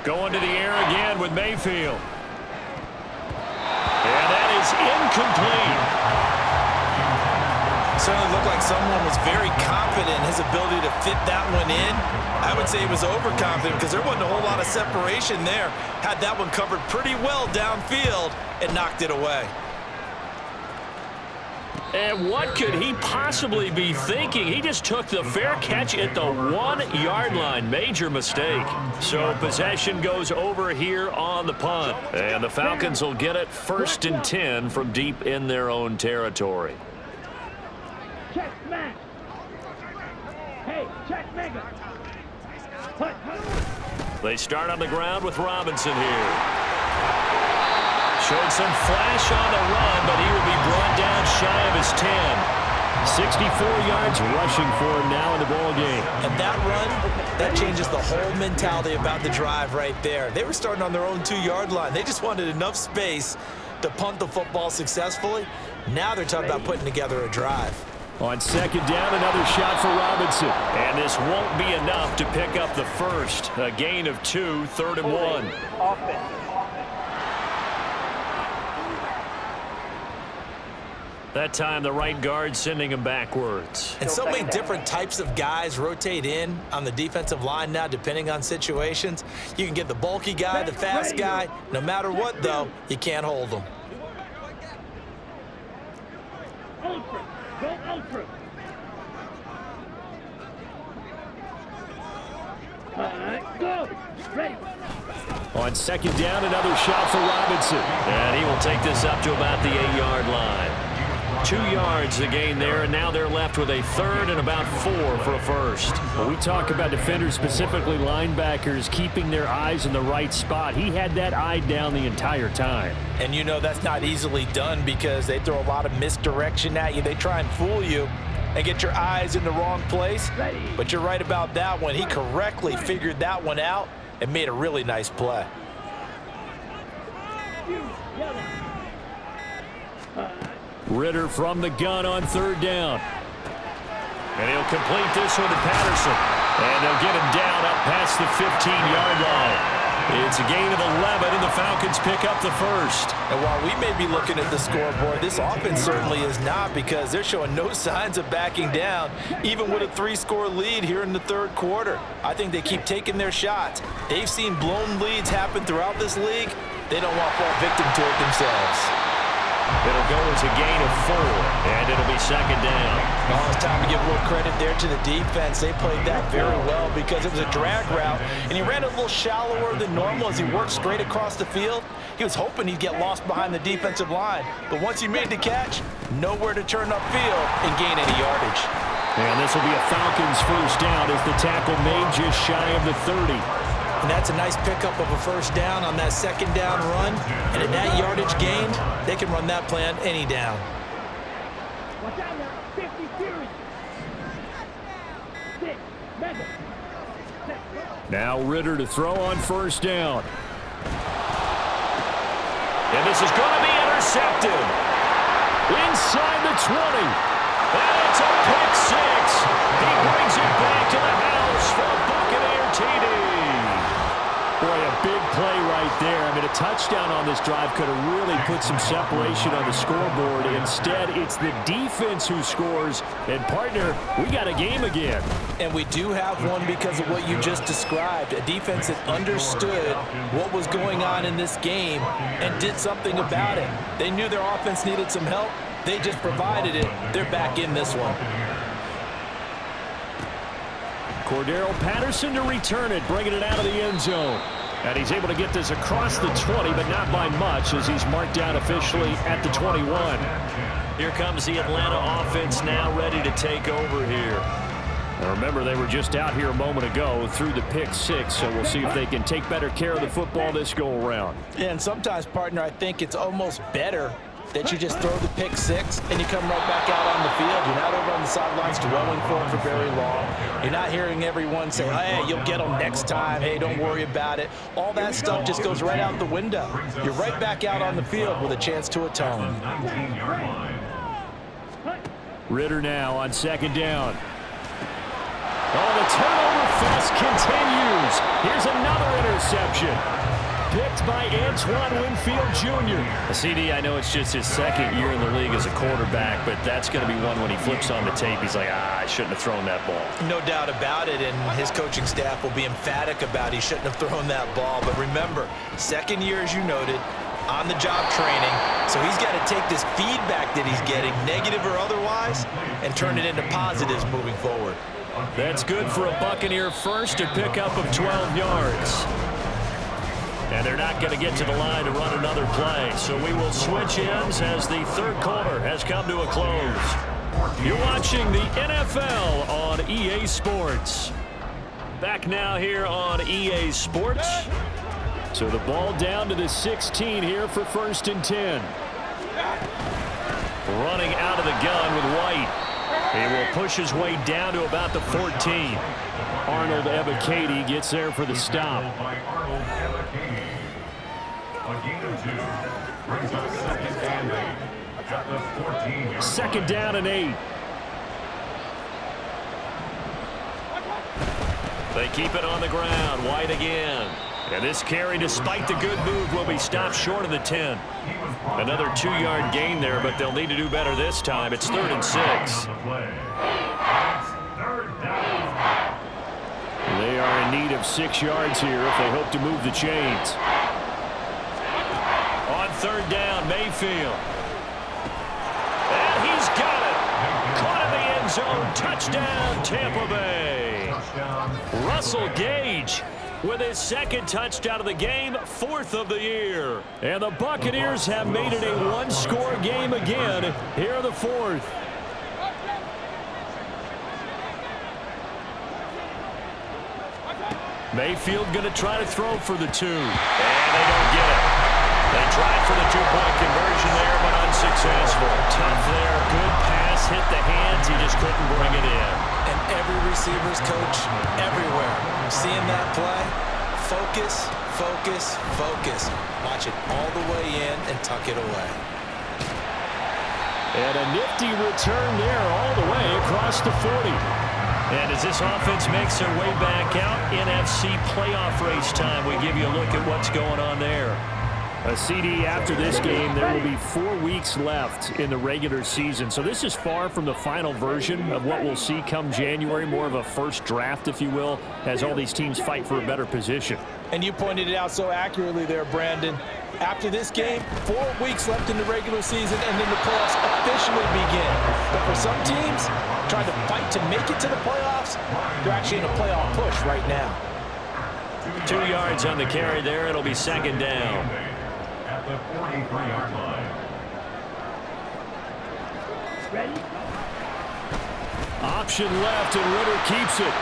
Going to the air again with Mayfield. And that is incomplete. Certainly looked like someone was very confident in his ability to fit that one in. I would say he was overconfident because there wasn't a whole lot of separation there. Had that one covered pretty well downfield and knocked it away. And what could he possibly be thinking? He just took the fair catch at the 1-yard line. Major mistake. So possession goes over here on the punt. And the Falcons will get it 1st and 10 from deep in their own territory. Check Matt. Hey, check Mega. They start on the ground with Robinson here. Showed some flash on the run, but he will be brought down shy of his 10. 64 yards rushing for him now in the ball game. And that run, that changes the whole mentality about the drive right there. They were starting on their own 2-yard line. They just wanted enough space to punt the football successfully. Now they're talking about putting together a drive. On 2nd down, another shot for Robinson. And this won't be enough to pick up the first. A gain of 2, 3rd and 1. That time, the right guard sending him backwards. And so many different types of guys rotate in on the defensive line now, depending on situations. You can get the bulky guy, the fast guy. No matter what, though, you can't hold them. Ultra. Go ultra. Go. Ready. On 2nd down, another shot for Robinson. And he will take this up to about the 8-yard line. 2 yards to gain there, and now they're left with a 3rd and about 4 for a first. When we talk about defenders, specifically linebackers, keeping their eyes in the right spot, he had that eye down the entire time. And you know that's not easily done because they throw a lot of misdirection at you. They try and fool you and get your eyes in the wrong place. But you're right about that one. He correctly figured that one out and made a really nice play. Ritter from the gun on 3rd down. And he'll complete this one to Patterson. And they'll get him down up past the 15-yard line. It's a gain of 11, and the Falcons pick up the first. And while we may be looking at the scoreboard, this offense certainly is not because they're showing no signs of backing down, even with a 3-score lead here in the 3rd quarter. I think they keep taking their shots. They've seen blown leads happen throughout this league. They don't want to fall victim to it themselves. It'll go as a gain of 4, and it'll be second down. Oh, it's time to give a little credit there to the defense. They played that very well because it was a drag route, and he ran a little shallower than normal as he worked straight across the field. He was hoping he'd get lost behind the defensive line, but once he made the catch, nowhere to turn upfield and gain any yardage. And this will be a Falcons first down as the tackle made just shy of the 30. And that's a nice pickup of a first down on that second down run. And at that yardage gained, they can run that play on any down. Watch out now. 50 series. 6. Mega. Now Ritter to throw on first down. And this is going to be intercepted. Inside the 20. And it's a pick 6. He brings it back to the house for a Buccaneer TD. Boy, a big play right there. I mean, a touchdown on this drive could have really put some separation on the scoreboard. Instead, it's the defense who scores. And, partner, we got a game again. And we do have one because of what you just described. A defense that understood what was going on in this game and did something about it. They knew their offense needed some help. They just provided it. They're back in this one. Cordero Patterson to return it, bringing it out of the end zone. And he's able to get this across the 20, but not by much as he's marked down officially at the 21. Here comes the Atlanta offense now ready to take over here. Now remember, they were just out here a moment ago through the pick 6, so we'll see if they can take better care of the football this go-around. Yeah, and sometimes, partner, I think it's almost better that you just throw the pick 6 and you come right back out on the field. You're not over on the sidelines dwelling for it for very long. You're not hearing everyone say, hey, you'll get them next time. Hey, don't worry about it. All that stuff just goes right out the window. You're right back out on the field with a chance to atone. Ritter now on second down. Oh, the turnover fest continues. Here's another interception. Picked by Antoine Winfield Jr. CD, I know it's just his second year in the league as a quarterback, but that's going to be one when he flips on the tape. He's like, I shouldn't have thrown that ball. No doubt about it, and his coaching staff will be emphatic about he shouldn't have thrown that ball. But remember, second year, as you noted, on-the-job training, so he's got to take this feedback that he's getting, negative or otherwise, and turn it into positives moving forward. That's good for a Buccaneer first, a pickup of 12 yards. And they're not going to get to the line to run another play. So we will switch ends as the third quarter has come to a close. You're watching the NFL on EA Sports. Back now here on EA Sports. So the ball down to the 16 here for 1st and 10. Running out of the gun with White. He will push his way down to about the 14. Arnold Ebiketie gets there for the stop. A gain of 2 brings up second and 8 at the 14-yard Second down and 8. They keep it on the ground. White again. And this carry, despite the good move, will be stopped short of the 10. Another 2-yard gain there, but they'll need to do better this time. It's 3rd and 6. They are in need of 6 yards here if they hope to move the chains. On 3rd down, Mayfield. And he's got it. Caught in the end zone. Touchdown, Tampa Bay. Russell Gage with his 2nd touchdown of the game, 4th of the year. And the Buccaneers have made it a one-score game again here in the 4th. Mayfield going to try to throw for the 2. And they don't get it. They tried for the 2-point conversion there, but unsuccessful. Tough there. Good pass. Hit the hands. He just couldn't bring it in. And every receiver's coach everywhere seeing that play, focus, focus, focus. Watch it all the way in and tuck it away. And a nifty return there all the way across the 40. And as this offense makes their way back out, NFC playoff race time, we give you a look at what's going on there. A CD after this game. There will be 4 weeks left in the regular season. So this is far from the final version of what we'll see come January, more of a first draft, if you will, as all these teams fight for a better position. And you pointed it out so accurately there, Brandon. After this game, 4 weeks left in the regular season, and then the playoffs officially begin. But for some teams, trying to fight to make it to the playoffs, they're actually in a playoff push right now. 2 yards on the carry there. It'll be second down. At the 43-yard line. Ready? Option left, and Ritter keeps it.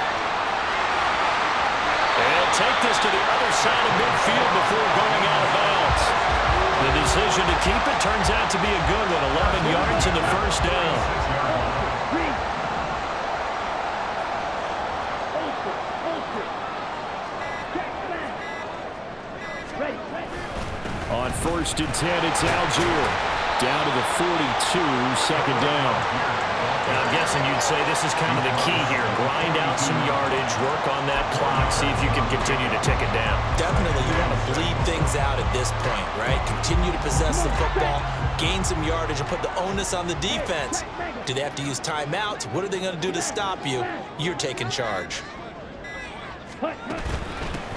They'll take this to the other side of midfield before going out of bounds. The decision to keep it turns out to be a good one. 11 yards in the first down. On 1st and 10, it's Algier. Down to the 42, second down. Now, I'm guessing you'd say this is kind of the key here. Grind out some yardage, work on that clock, see if you can continue to tick it down. Definitely, you want to bleed things out at this point, right? Continue to possess the football, gain some yardage, and put the onus on the defense. Do they have to use timeouts? What are they going to do to stop you? You're taking charge.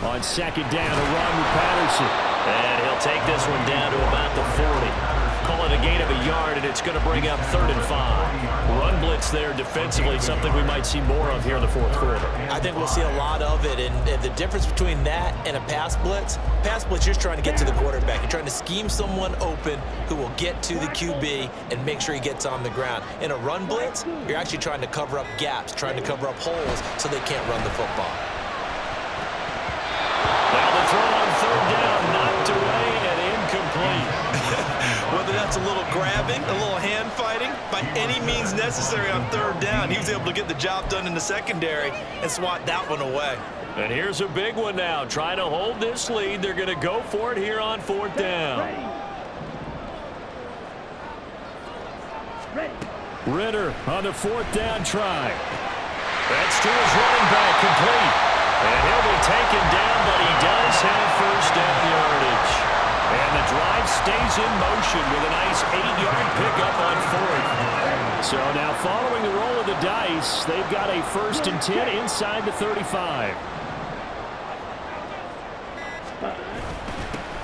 On second down, a run with Patterson. And he'll take this one down to about the 40. Call it a gain of a yard, and it's going to bring up 3rd and 5. Run blitz there defensively, something we might see more of here in the fourth quarter. I think we'll see a lot of it, and the difference between that and a pass blitz, you're just trying to get to the quarterback. You're trying to scheme someone open who will get to the QB and make sure he gets on the ground. In a run blitz, you're actually trying to cover up gaps, trying to cover up holes so they can't run the football. Now the throw on 3rd down, knocked away and incomplete. Whether that's a little grabbing, a little hand fighting, by any means necessary on 3rd down, he was able to get the job done in the secondary and swat that one away. And here's a big one now. Trying to hold this lead. They're going to go for it here on 4th down. Ritter on the 4th down try. That's to his running back, complete. And he'll be taken down, but he does have first down yardage. And the drive stays in motion with a nice 8-yard pickup on 4th. So now following the roll of the dice, they've got a 1st and 10 inside the 35.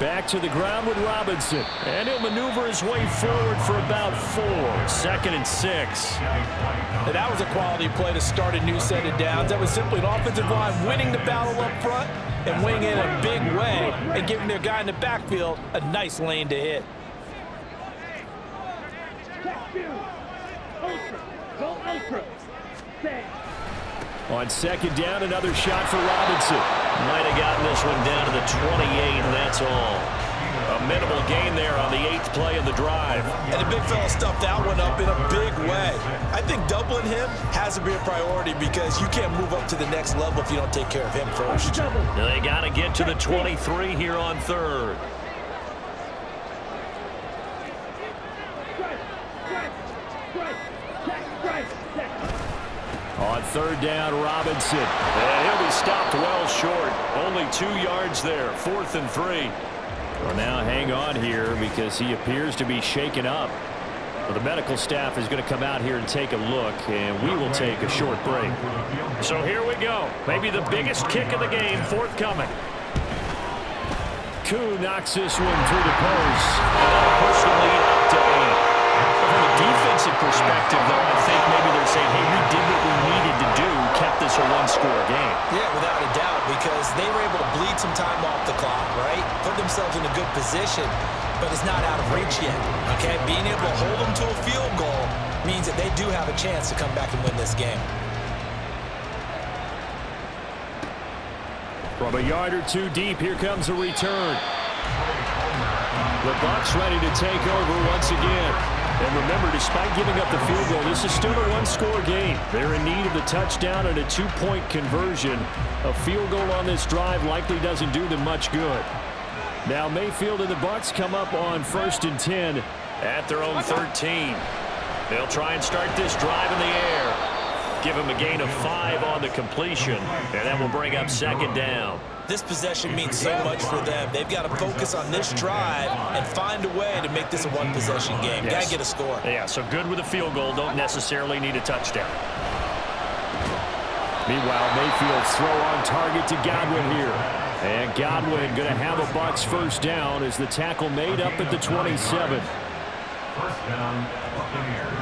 Back to the ground with Robinson. And he'll maneuver his way forward for about 4. 2nd and 6. And that was a quality play to start a new set of downs. That was simply an offensive line winning the battle up front and winning it in a big way and giving their guy in the backfield a nice lane to hit. On 2nd down, another shot for Robinson. Might have gotten this one down to the 28, and that's all. A minimal gain there on the 8th play of the drive. And the big fella stuffed that one up in a big way. I think doubling him has to be a priority because you can't move up to the next level if you don't take care of him first. They got to get to the 23 here on 3rd. On 3rd down, Robinson. And he'll be stopped well short. Only 2 yards there. 4th and 3. Well, now hang on here because he appears to be shaken up. Well, the medical staff is going to come out here and take a look, and we will take a short break. So here we go. Maybe the biggest kick of the game forthcoming. Koo knocks this one through the post. Push the lead up to 8. From a defensive perspective, though, I think maybe they're saying, hey, we did what we needed to do, kept this a one-score game. Yeah, without a doubt, because they were able to bleed some time off the clock, right? Put themselves in a good position, but it's not out of reach yet, okay? Being able to hold them to a field goal means that they do have a chance to come back and win this game. From a yard or two deep, here comes a return. The Bucs ready to take over once again. And remember, despite giving up the field goal, this is still a one-score game. They're in need of the touchdown and a 2-point conversion. A field goal on this drive likely doesn't do them much good. Now Mayfield and the Bucs come up on 1st and 10. At their own 13. They'll try and start this drive in the air. Give him a gain of 5 on the completion, and that will bring up second down. This possession means so much for them. They've got to focus on this drive and find a way to make this a one-possession game. Yes. Got to get a score. Yeah, so good with a field goal. Don't necessarily need a touchdown. Meanwhile, Mayfield's throw on target to Godwin here. And Godwin going to have a Bucs first down as the tackle made up at the 27. First down, Buccaneers.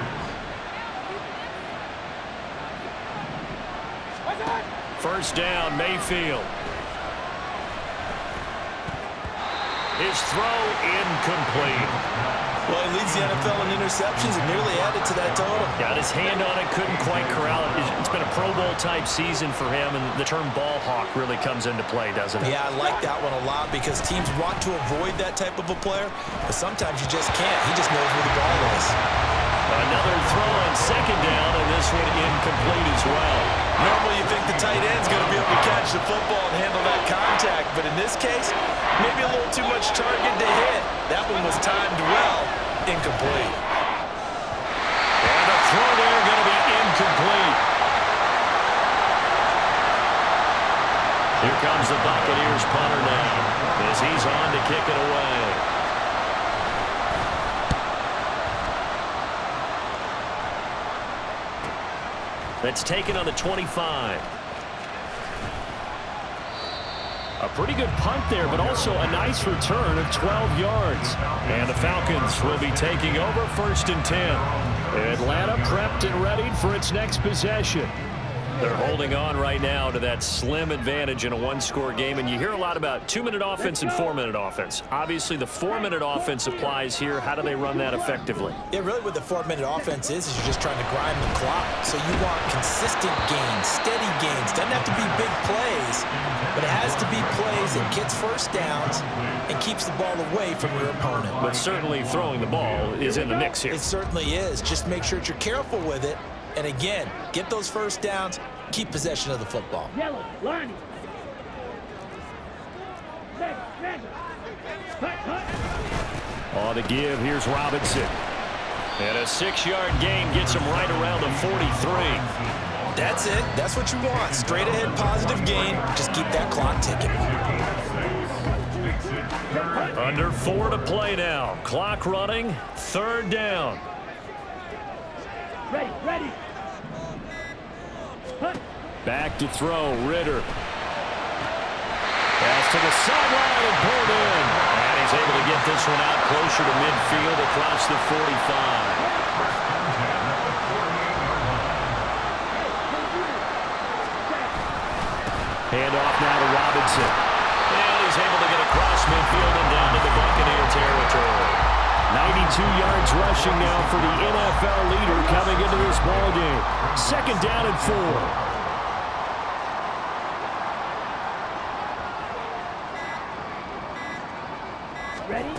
First down, Mayfield. His throw incomplete. Well, he leads the NFL in interceptions and nearly added to that total. Got his hand on it, couldn't quite corral it. It's been a Pro Bowl-type season for him, and the term ball hawk really comes into play, doesn't it? Yeah, I like that one a lot because teams want to avoid that type of a player, but sometimes you just can't. He just knows where the ball is. Another throw on second down, and this one incomplete as well. Normally you think the tight end's going to be able to catch the football and handle that contact, but in this case, maybe a little too much target to hit. That one was timed well, incomplete. And the throw there going to be incomplete. Here comes the Buccaneers punter now as he's on to kick it away. That's taken on the 25. A pretty good punt there, but also a nice return of 12 yards. And the Falcons will be taking over first and 10. Atlanta prepped and readied for its next possession. They're holding on right now to that slim advantage in a one-score game, and you hear a lot about 2-minute offense and 4-minute offense. Obviously, the 4-minute offense applies here. How do they run that effectively? Yeah, really what the 4-minute offense is you're just trying to grind the clock. So you want consistent gains, steady gains. Doesn't have to be big plays, but it has to be plays that gets first downs and keeps the ball away from your opponent. But certainly throwing the ball is in the mix here. It certainly is. Just make sure that you're careful with it. And again, get those first downs, keep possession of the football. Yellow, Lonnie. Red. On the give, here's Robinson. And a 6-yard gain gets him right around the 43. That's it. That's what you want. Straight ahead positive gain. Just keep that clock ticking. Under 4 to play now. Clock running. Third down. Ready. Back to throw, Ritter. Pass to the sideline and pulled in. And he's able to get this one out closer to midfield across the 45. Hand off now to Robinson. And he's able to get across midfield and down to the Buccaneer territory. 92 yards rushing now for the NFL leader coming into this ballgame. Second down and 4. Ready?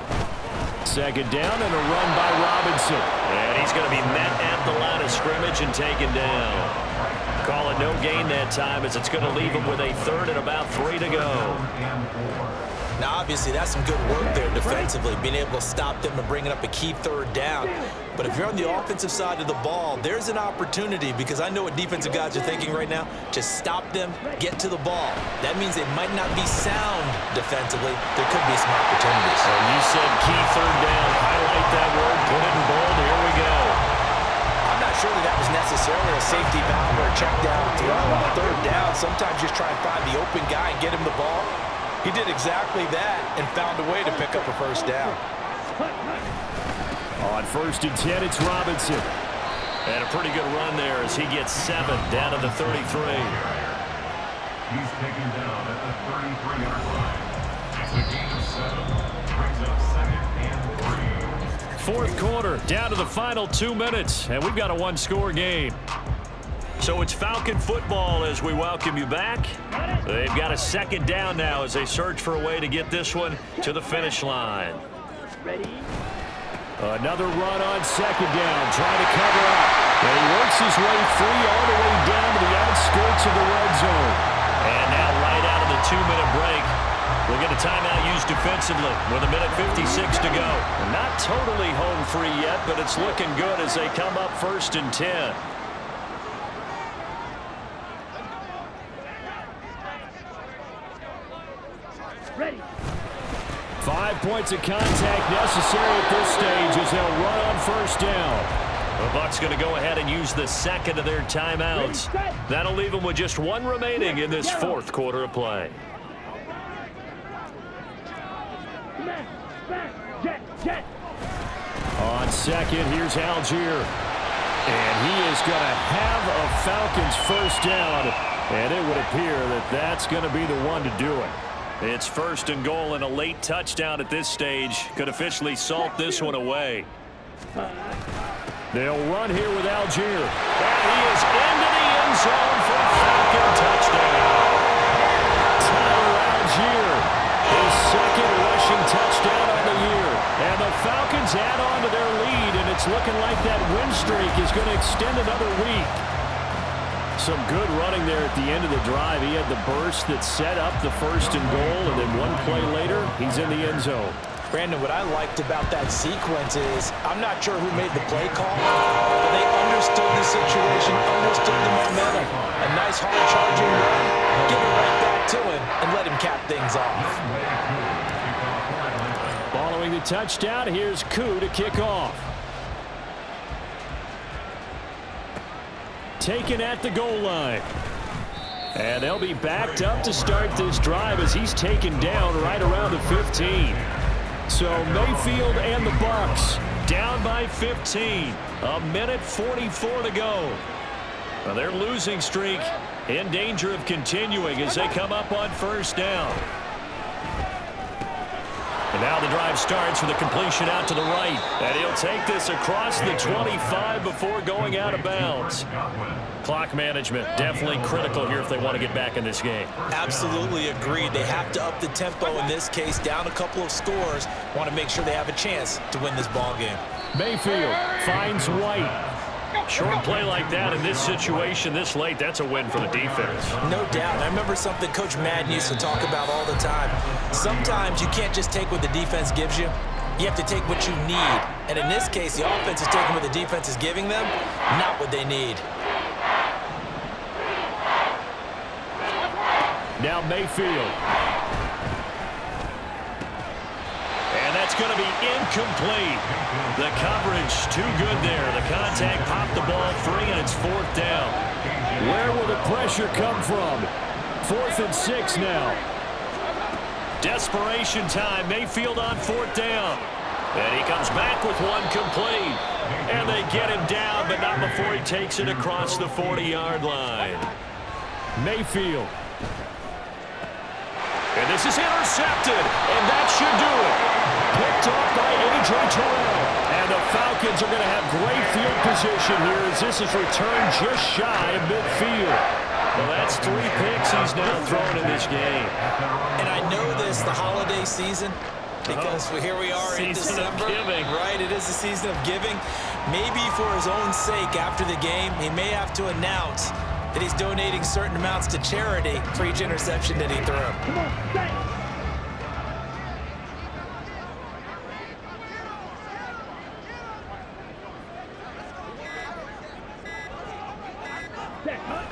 Second down and a run by Robinson. And he's going to be met at the line of scrimmage and taken down. Call it no gain that time as it's going to leave him with a third and about 3 to go. Now, obviously, that's some good work there defensively, being able to stop them and bringing up a key third down. But if you're on the offensive side of the ball, there's an opportunity because I know what defensive guys are thinking right now. Just stop them, get to the ball. That means they might not be sound defensively. There could be some opportunities. And you said key third down. Highlight that word. Put it in bold. Here we go. I'm not sure that was necessarily a safety valve or a check down throw on third down. Sometimes just try and find the open guy and get him the ball. He did exactly that and found a way to pick up a first down. On first and 10, it's Robinson. And a pretty good run there as he gets 7 down to the 33. He's taken down at the 33-yard line. It's a gain of 7. Brings up second and 3. Fourth quarter, down to the final 2 minutes, and we've got a one-score game. So it's Falcon football as we welcome you back. They've got a second down now as they search for a way to get this one to the finish line. Ready? Another run on second down, trying to cover up. And he works his way free all the way down to the outskirts of the red zone. And now right out of the 2-minute break, we'll get a timeout used defensively with 1:56 to go. Not totally home free yet, but it's looking good as they come up first and 10. points of contact necessary at this stage as they'll run on first down. The Bucs going to go ahead and use the second of their timeouts. That'll leave them with just one remaining in this fourth quarter of play. On second, here's Algier. And he is going to have a Falcons first down. And it would appear that that's going to be the one to do it. It's first and goal, and a late touchdown at this stage could officially salt this one away. They'll run here with Algier. And he is into the end zone for a Falcon touchdown. Tyler Algier, his second rushing touchdown on the year. And the Falcons add on to their lead, and it's looking like that win streak is going to extend another week. Some good running there at the end of the drive. He had the burst that set up the first and goal, and then one play later, he's in the end zone. Brandon, what I liked about that sequence is I'm not sure who made the play call, but they understood the situation, understood the momentum. A nice hard-charging run, give it right back to him, and let him cap things off. Following the touchdown, here's Koo to kick off. Taken at the goal line. And they'll be backed up to start this drive as he's taken down right around the 15. So Mayfield and the Bucs down by 15. A minute 44 to go. Well, their losing streak in danger of continuing as they come up on first down. And now the drive starts with a completion out to the right. And he'll take this across the 25 before going out of bounds. Clock management definitely critical here if they want to get back in this game. Absolutely agreed. They have to up the tempo in this case, down a couple of scores. Want to make sure they have a chance to win this ball game. Mayfield finds White. Short play like that in this situation this late, that's a win for the defense. No doubt. I remember something Coach Madden used to talk about all the time. Sometimes you can't just take what the defense gives you. You have to take what you need. And in this case, the offense is taking what the defense is giving them, not what they need. Now Mayfield. And that's going to be incomplete. The coverage too good there. The contact popped the ball free, and it's fourth down. Where will the pressure come from? 4th and 6 now. Desperation time. Mayfield on fourth down. And he comes back with one complete. And they get him down, but not before he takes it across the 40-yard line. Mayfield. And this is intercepted, and that should do it. Picked off by A.J. Terrell. And the Falcons are going to have great field position here as this is returned just shy of midfield. Well, that's 3 picks he's now thrown in this game. And I know this, the holiday season, because here we are in December. Giving. Right, it is the season of giving. Maybe for his own sake after the game, he may have to announce that he's donating certain amounts to charity for each interception that he threw. Come on, set.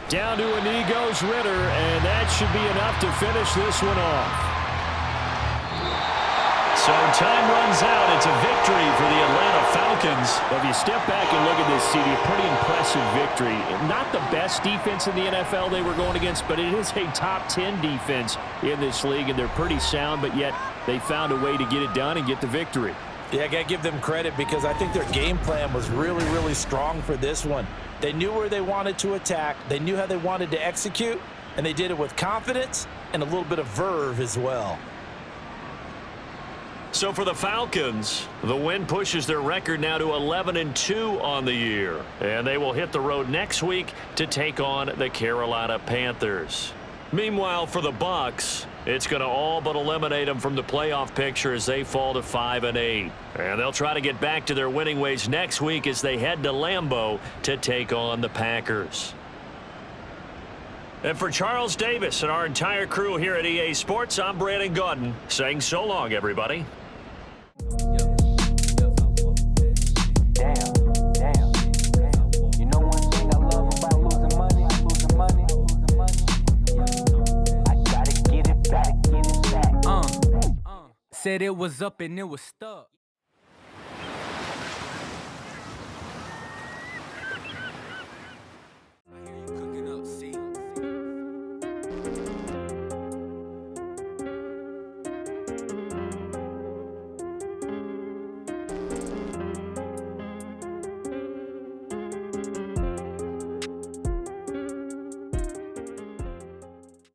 Down to Inigo's Ritter, and that should be enough to finish this one off. So time runs out. It's a victory for the Atlanta Falcons. If you step back and look at this, CD, a pretty impressive victory. Not the best defense in the NFL they were going against, but it is a top 10 defense in this league, and they're pretty sound, but yet they found a way to get it done and get the victory. Yeah, I got to give them credit because I think their game plan was really, really strong for this one. They knew where they wanted to attack. They knew how they wanted to execute, and they did it with confidence and a little bit of verve as well. So for the Falcons, the win pushes their record now to 11-2 on the year. And they will hit the road next week to take on the Carolina Panthers. Meanwhile, for the Bucs, it's going to all but eliminate them from the playoff picture as they fall to 5-8. And they'll try to get back to their winning ways next week as they head to Lambeau to take on the Packers. And for Charles Davis and our entire crew here at EA Sports, I'm Brandon Gaudin saying so long, everybody. Said said it was up and it was stuck.